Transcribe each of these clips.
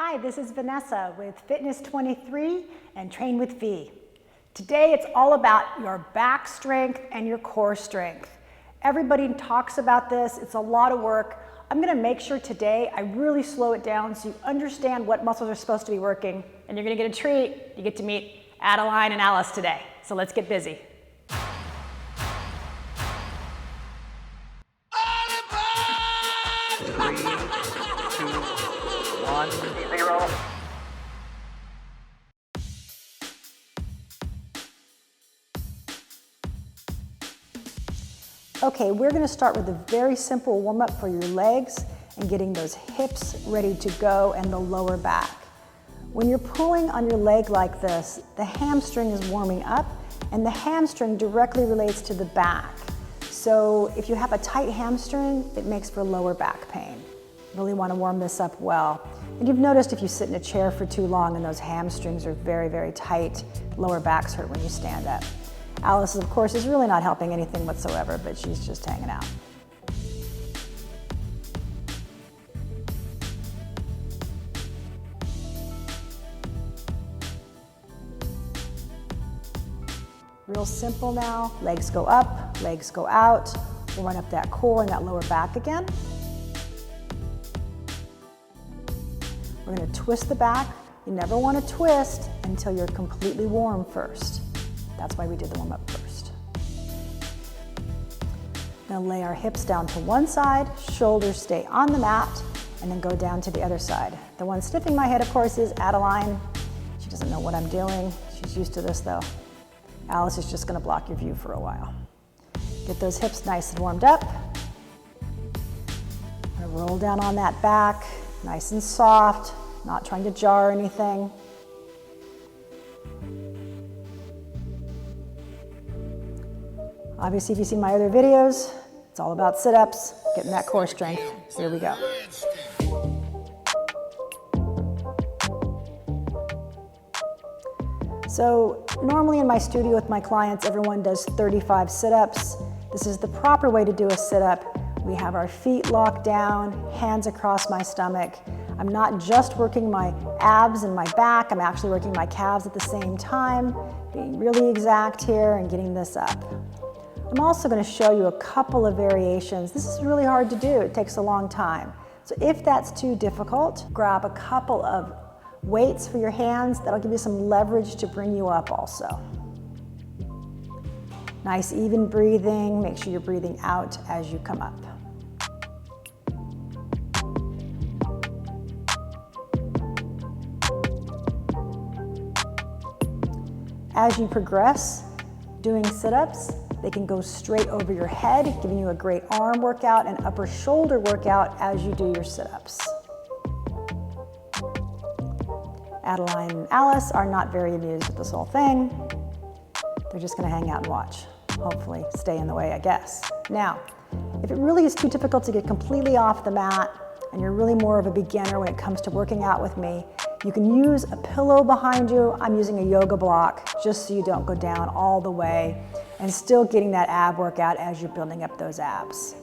Hi, this is Vanessa with Fitness 23 and Train with V. Today it's all about your back strength and your core strength. Everybody talks about this, it's a lot of work. I'm gonna make sure today I really slow it down so you understand what muscles are supposed to be working, and you're gonna get a treat. You get to meet Adeline and Alice today. So let's get busy. Okay, we're gonna start with a very simple warm-up for your legs and getting those hips ready to go and the lower back. When you're pulling on your leg like this, the hamstring is warming up, and the hamstring directly relates to the back. So if you have a tight hamstring, it makes for lower back pain. Really wanna warm this up well. And you've noticed if you sit in a chair for too long and those hamstrings are very, very tight, lower backs hurt when you stand up. Alice, of course, is really not helping anything whatsoever, but she's just hanging out. Real simple now. Legs go up, legs go out. We'll run up that core and that lower back again. We're going to twist the back. You never want to twist until you're completely warm first. That's why we did the warm-up first. Now lay our hips down to one side, shoulders stay on the mat, and then go down to the other side. The one sniffing my head, of course, is Adeline. She doesn't know what I'm doing. She's used to this, though. Alice is just gonna block your view for a while. Get those hips nice and warmed up. I'm gonna roll down on that back, nice and soft, not trying to jar anything. Obviously, if you've seen my other videos, it's all about sit-ups, getting that core strength. Here we go. So normally in my studio with my clients, everyone does 35 sit-ups. This is the proper way to do a sit-up. We have our feet locked down, hands across my stomach. I'm not just working my abs and my back, I'm actually working my calves at the same time, being really exact here and getting this up. I'm also going to show you a couple of variations. This is really hard to do. It takes a long time. So if that's too difficult, grab a couple of weights for your hands. That'll give you some leverage to bring you up also. Nice even breathing. Make sure you're breathing out as you come up. As you progress doing sit-ups, they can go straight over your head, giving you a great arm workout and upper shoulder workout as you do your sit-ups. Adeline and Alice are not very amused with this whole thing. They're just gonna hang out and watch. Hopefully stay in the way, I guess. Now, if it really is too difficult to get completely off the mat and you're really more of a beginner when it comes to working out with me, you can use a pillow behind you. I'm using a yoga block just so you don't go down all the way and still getting that ab workout as you're building up those abs.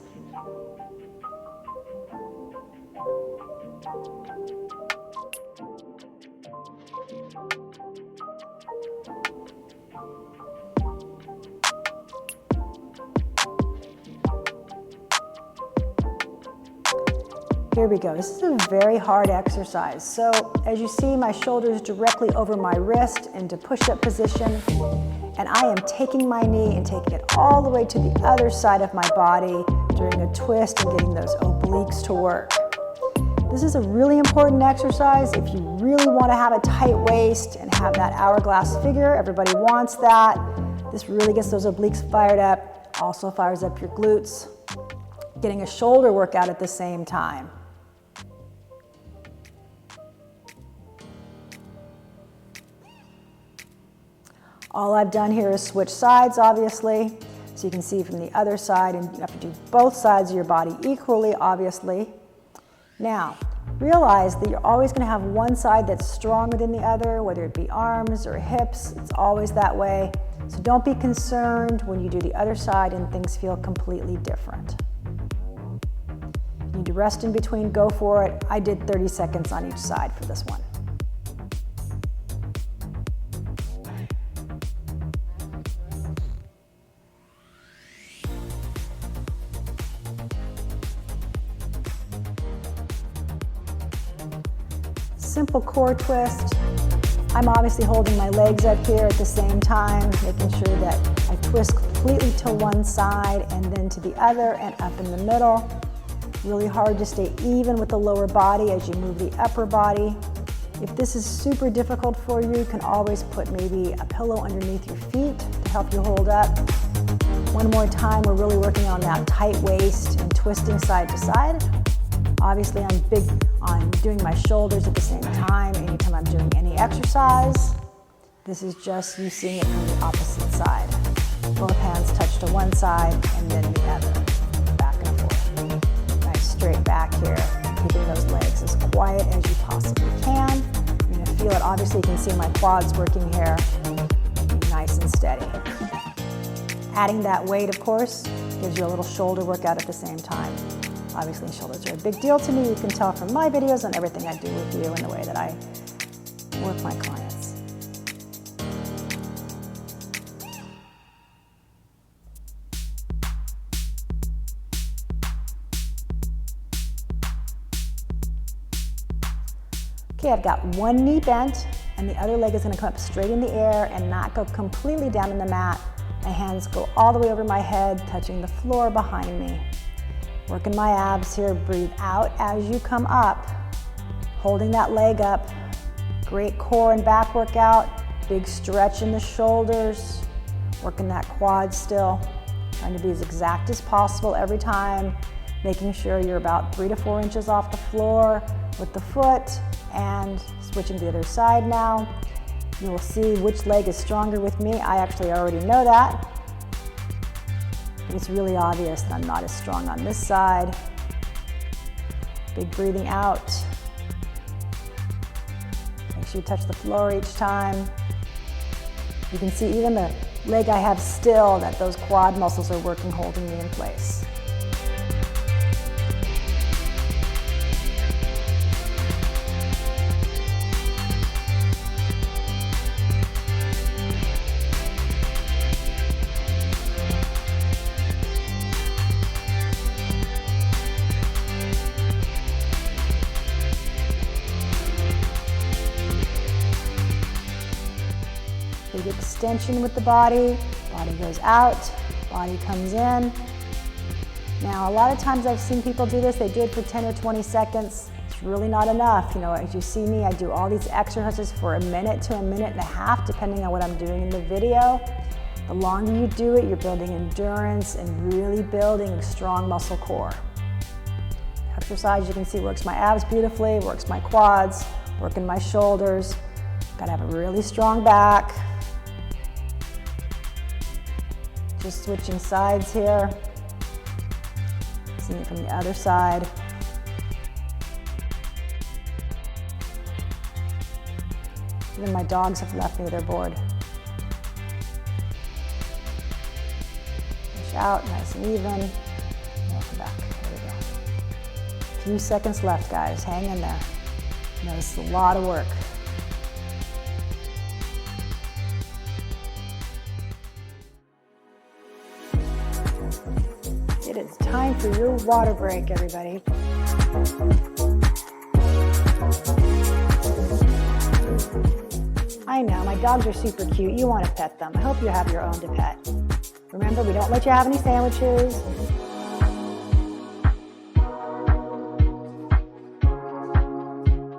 Here we go. This is a very hard exercise. So as you see, my shoulders directly over my wrist into push-up position. And I am taking my knee and taking it all the way to the other side of my body, doing a twist and getting those obliques to work. This is a really important exercise if you really want to have a tight waist and have that hourglass figure. Everybody wants that. This really gets those obliques fired up, also fires up your glutes. Getting a shoulder workout at the same time. All I've done here is switch sides, obviously, so you can see from the other side, and you have to do both sides of your body equally, obviously. Now, realize that you're always gonna have one side that's stronger than the other, whether it be arms or hips, it's always that way. So don't be concerned when you do the other side and things feel completely different. You need to rest in between, go for it. I did 30 seconds on each side for this one. Simple core twist. I'm obviously holding my legs up here at the same time, making sure that I twist completely to one side and then to the other and up in the middle. Really hard to stay even with the lower body as you move the upper body. If this is super difficult for you, you can always put maybe a pillow underneath your feet to help you hold up. One more time, we're really working on that tight waist and twisting side to side. Obviously, I'm big on doing my shoulders at the same time anytime I'm doing any exercise. This is just you seeing it from the opposite side. Both hands touch to one side and then the other, back and forth. Nice straight back here, keeping those legs as quiet as you possibly can. You're going to feel it. Obviously, you can see my quads working here, nice and steady. Adding that weight, of course, gives you a little shoulder workout at the same time. Obviously, shoulders are a big deal to me. You can tell from my videos and everything I do with you and the way that I work my clients. Okay, I've got one knee bent and the other leg is going to come up straight in the air and not go completely down in the mat. My hands go all the way over my head, touching the floor behind me. Working my abs here, breathe out as you come up, holding that leg up. Great core and back workout, big stretch in the shoulders, working that quad still, trying to be as exact as possible every time, making sure you're about 3 to 4 inches off the floor with the foot, and switching to the other side now. You will see which leg is stronger with me. I actually already know that. It's really obvious that I'm not as strong on this side. Big breathing out. Make sure you touch the floor each time. You can see even the leg I have still, that those quad muscles are working, holding me in place. Big extension with the body goes out, body comes in. Now, a lot of times I've seen people do this, they do it for 10 or 20 seconds. It's really not enough. You know, as you see me, I do all these exercises for a minute to a minute and a half, depending on what I'm doing in the video. The longer you do it, you're building endurance and really building a strong muscle core. Exercise, you can see, works my abs beautifully, works my quads, working my shoulders. Gotta have a really strong back. Just switching sides here. Seeing it from the other side. Even my dogs have left me, they're bored. Push out, nice and even. Welcome back, there we go. A few seconds left, guys, hang in there. You know, this is a lot of work. It is time for your water break, everybody. I know, my dogs are super cute. You want to pet them. I hope you have your own to pet. Remember, we don't let you have any sandwiches.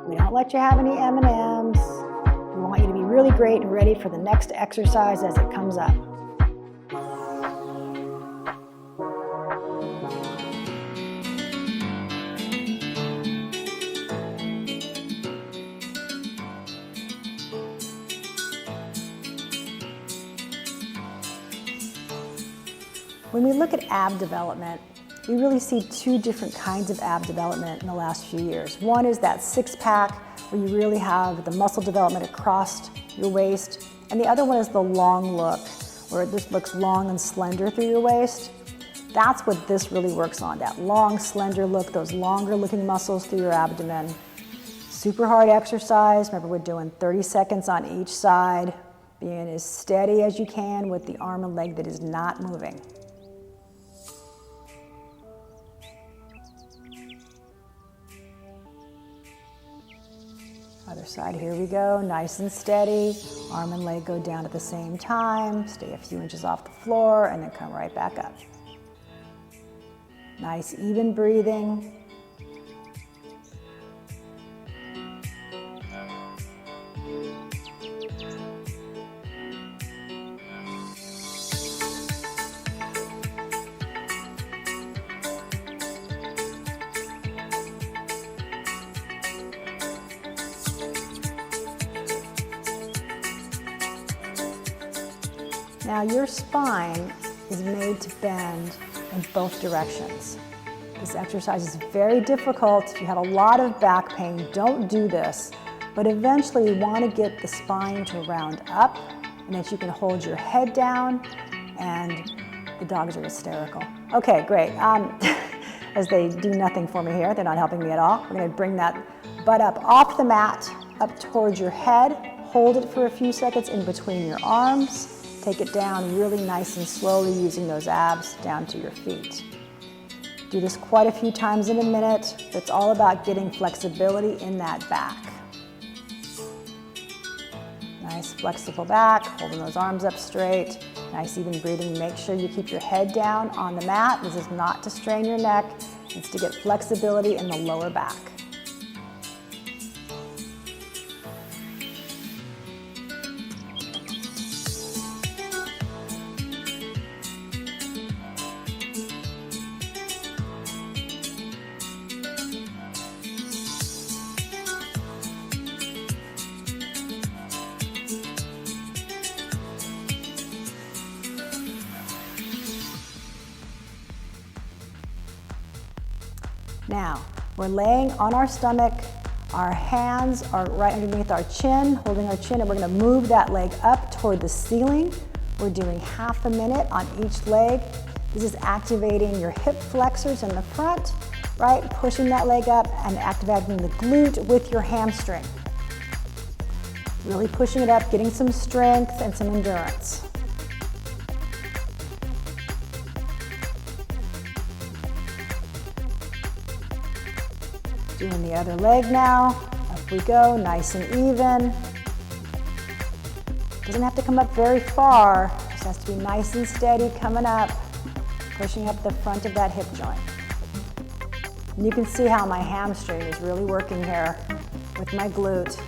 We don't let you have any M&Ms. We want you to be really great and ready for the next exercise as it comes up. When we look at ab development, we really see two different kinds of ab development in the last few years. One is that six-pack, where you really have the muscle development across your waist, and the other one is the long look, where it just looks long and slender through your waist. That's what this really works on, that long, slender look, those longer looking muscles through your abdomen. Super hard exercise. Remember, we're doing 30 seconds on each side, being as steady as you can with the arm and leg that is not moving. Other side, here we go, nice and steady. Arm and leg go down at the same time. Stay a few inches off the floor and then come right back up. Nice, even breathing. Now your spine is made to bend in both directions. This exercise is very difficult. If you have a lot of back pain, don't do this. But eventually you want to get the spine to round up and that you can hold your head down, and the dogs are hysterical. Okay, great. As they do nothing for me here, they're not helping me at all. We're going to bring that butt up off the mat, up towards your head. Hold it for a few seconds in between your arms. Take it down really nice and slowly using those abs down to your feet. Do this quite a few times in a minute. It's all about getting flexibility in that back. Nice flexible back, holding those arms up straight. Nice even breathing. Make sure you keep your head down on the mat. This is not to strain your neck. It's to get flexibility in the lower back. Now, we're laying on our stomach, our hands are right underneath our chin, holding our chin, and we're gonna move that leg up toward the ceiling. We're doing half a minute on each leg. This is activating your hip flexors in the front, right? Pushing that leg up and activating the glute with your hamstring. Really pushing it up, getting some strength and some endurance. Doing the other leg now. Up we go, nice and even. Doesn't have to come up very far, just has to be nice and steady coming up, pushing up the front of that hip joint. And you can see how my hamstring is really working here with my glute.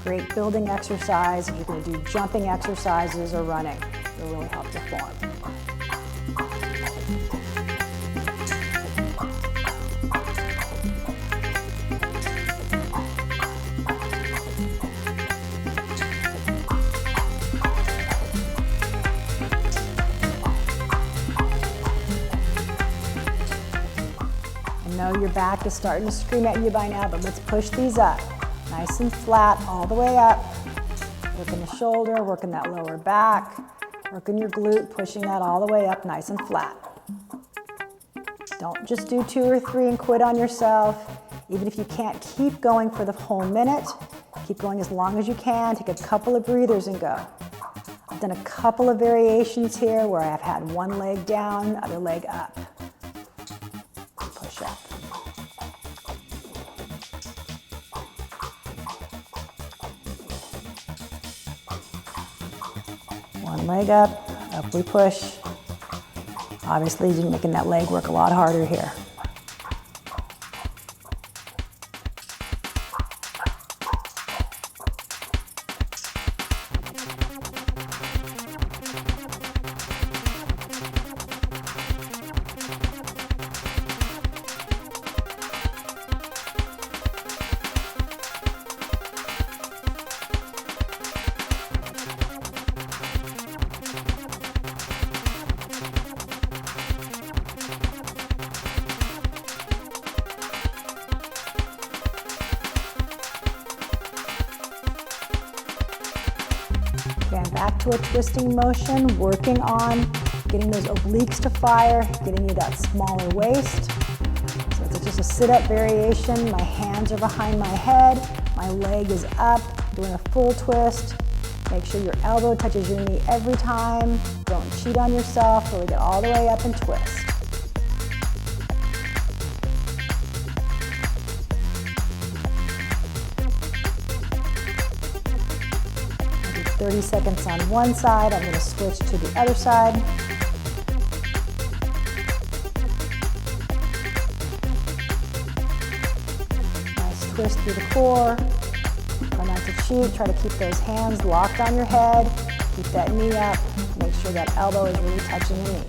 Great building exercise. If you're going to do jumping exercises or running, it'll really help your form. I know your back is starting to scream at you by now, but let's push these up. Nice and flat all the way up. Working the shoulder, working that lower back, working your glute, pushing that all the way up nice and flat. Don't just do 2 or 3 and quit on yourself. Even if you can't keep going for the whole minute, keep going as long as you can. Take a couple of breathers and go. I've done a couple of variations here where I've had one leg down, other leg up. Push up. One leg up, up we push. Obviously, you're making that leg work a lot harder here. Again, back to a twisting motion, working on getting those obliques to fire, getting you that smaller waist. So it's just a sit-up variation. My hands are behind my head, my leg is up, doing a full twist. Make sure your elbow touches your knee every time. Don't cheat on yourself. Really get all the way up and twist. 30 seconds on one side. I'm going to switch to the other side. Nice twist through the core. Try not to cheat. Try to keep those hands locked on your head. Keep that knee up. Make sure that elbow is really touching the knee.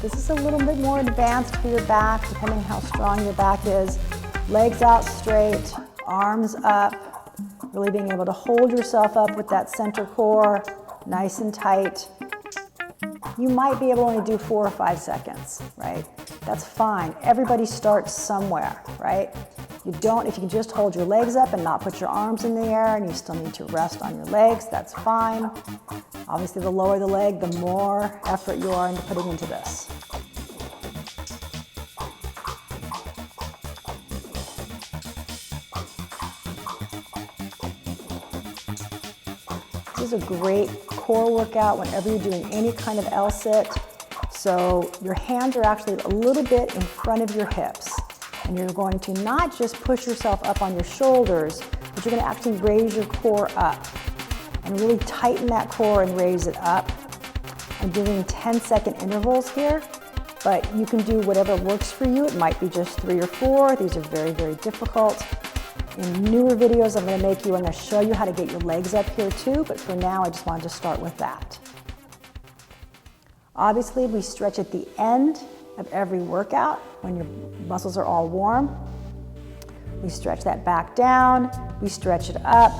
This is a little bit more advanced for your back, depending how strong your back is. Legs out straight, arms up, really being able to hold yourself up with that center core, nice and tight. You might be able to only do 4 or 5 seconds, right? That's fine. Everybody starts somewhere, right? If you can just hold your legs up and not put your arms in the air and you still need to rest on your legs, that's fine. Obviously, the lower the leg, the more effort you are into putting into this. This is a great core workout whenever you're doing any kind of L-sit. So your hands are actually a little bit in front of your hips. And you're going to not just push yourself up on your shoulders, but you're going to actually raise your core up and really tighten that core and raise it up. I'm doing 10-second intervals here, but you can do whatever works for you. It might be just 3 or 4. These are very, very difficult. In newer videos, I'm going to show you how to get your legs up here too, but for now, I just wanted to start with that. Obviously, we stretch at the end of every workout when your muscles are all warm. We stretch that back down, we stretch it up.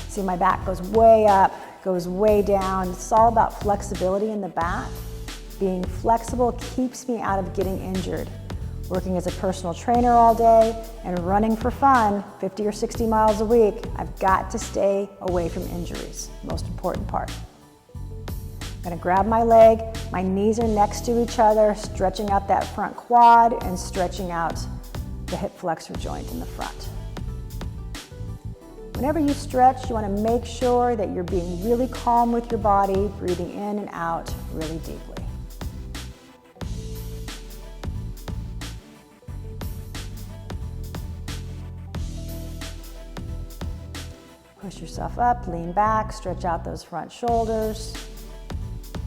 See, my back goes way up, goes way down. It's all about flexibility in the back. Being flexible keeps me out of getting injured. Working as a personal trainer all day and running for fun, 50 or 60 miles a week, I've got to stay away from injuries. Most important part. I'm gonna grab my leg, my knees are next to each other, stretching out that front quad and stretching out the hip flexor joint in the front. Whenever you stretch, you wanna make sure that you're being really calm with your body, breathing in and out really deeply. Push yourself up, lean back, stretch out those front shoulders.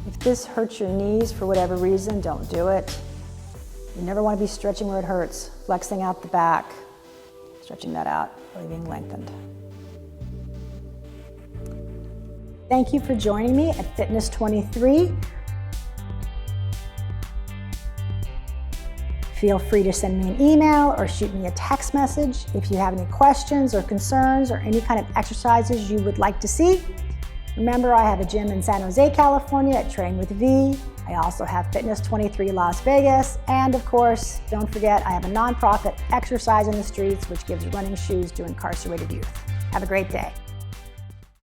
If this hurts your knees for whatever reason, don't do it. You never want to be stretching where it hurts, flexing out the back, stretching that out, really being lengthened. Thank you for joining me at Fitness 23. Feel free to send me an email or shoot me a text message if you have any questions or concerns or any kind of exercises you would like to see. Remember, I have a gym in San Jose, California at Train with V. I also have Fitness 23 Las Vegas. And of course, don't forget, I have a nonprofit, Exercise in the Streets, which gives running shoes to incarcerated youth. Have a great day.